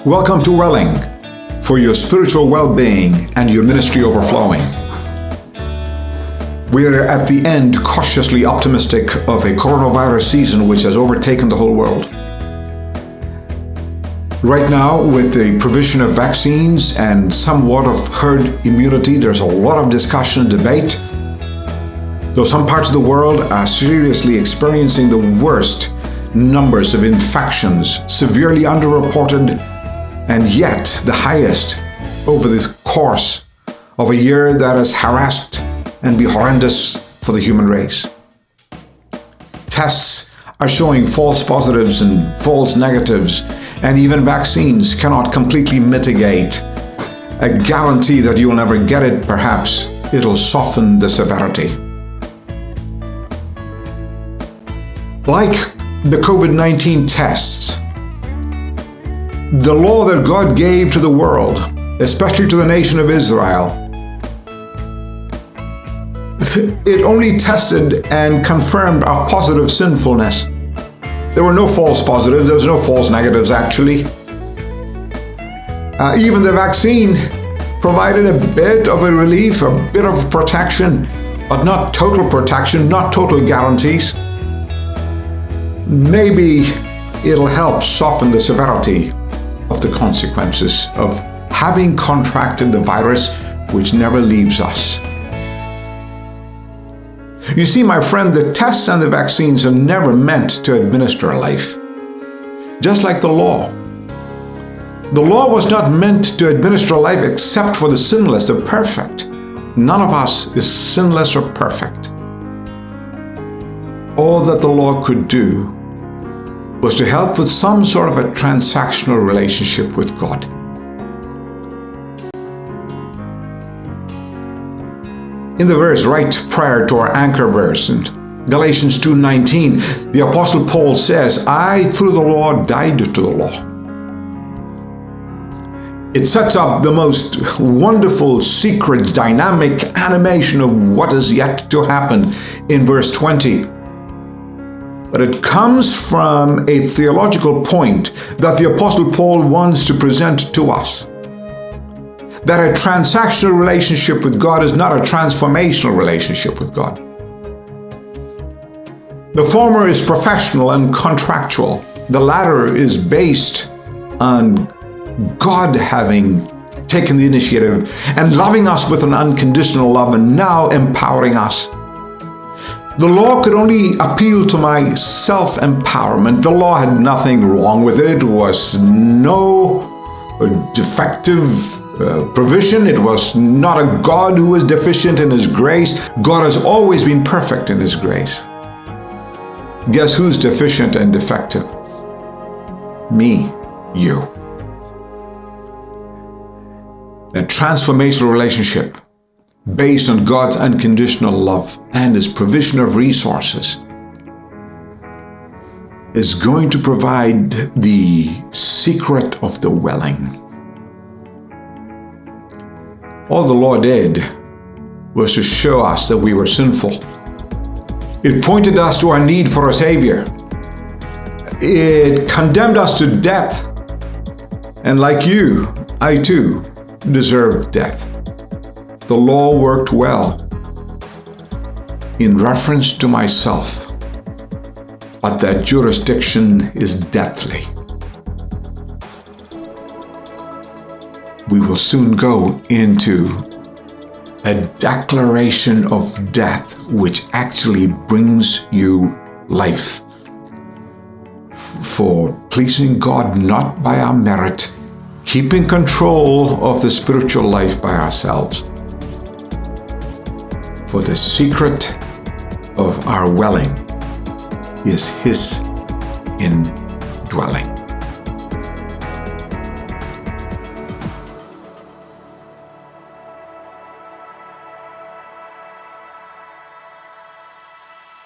Welcome to Welling, for your spiritual well-being and your ministry overflowing. We're at the end cautiously optimistic of a coronavirus season which has overtaken the whole world. Right now, with the provision of vaccines and somewhat of herd immunity, there's a lot of discussion and debate. Though some parts of the world are seriously experiencing the worst numbers of infections, severely underreported, and yet the highest over the course of a year that has harassed and be horrendous for the human race. Tests are showing false positives and false negatives, and even vaccines cannot completely mitigate a guarantee that you'll never get it. Perhaps it'll soften the severity. Like the COVID-19 tests, the law that God gave to the world, especially to the nation of Israel, it only tested and confirmed our positive sinfulness. There were no false positives, there was no false negatives actually. Even the vaccine provided a bit of a relief, a bit of protection, but not total protection, not total guarantees. Maybe it'll help soften the severity of the consequences of having contracted the virus which never leaves us. You see, my friend, the tests and the vaccines are never meant to administer life. Just like the law. The law was not meant to administer life except for the sinless, the perfect. None of us is sinless or perfect. All that the law could do was to help with some sort of a transactional relationship with God. In the verse right prior to our anchor verse in Galatians 2:19, the Apostle Paul says, I through the law died to the law. It sets up the most wonderful, secret, dynamic animation of what is yet to happen in verse 20. But it comes from a theological point that the Apostle Paul wants to present to us. That a transactional relationship with God is not a transformational relationship with God. The former is professional and contractual. The latter is based on God having taken the initiative and loving us with an unconditional love and now empowering us. The law could only appeal to my self-empowerment. The law had nothing wrong with it. It was no defective provision. It was not a God who was deficient in His grace. God has always been perfect in His grace. Guess who's deficient and defective? Me, you. A transformational relationship based on God's unconditional love and His provision of resources is going to provide the secret of the welling. All the law did was to show us that we were sinful. It pointed us to our need for a Savior. It condemned us to death. And like you, I too deserve death. The law worked well in reference to myself, but that jurisdiction is deathly. We will soon go into a declaration of death which actually brings you life. For pleasing God not by our merit, keeping control of the spiritual life by ourselves. For the secret of our welling is His indwelling.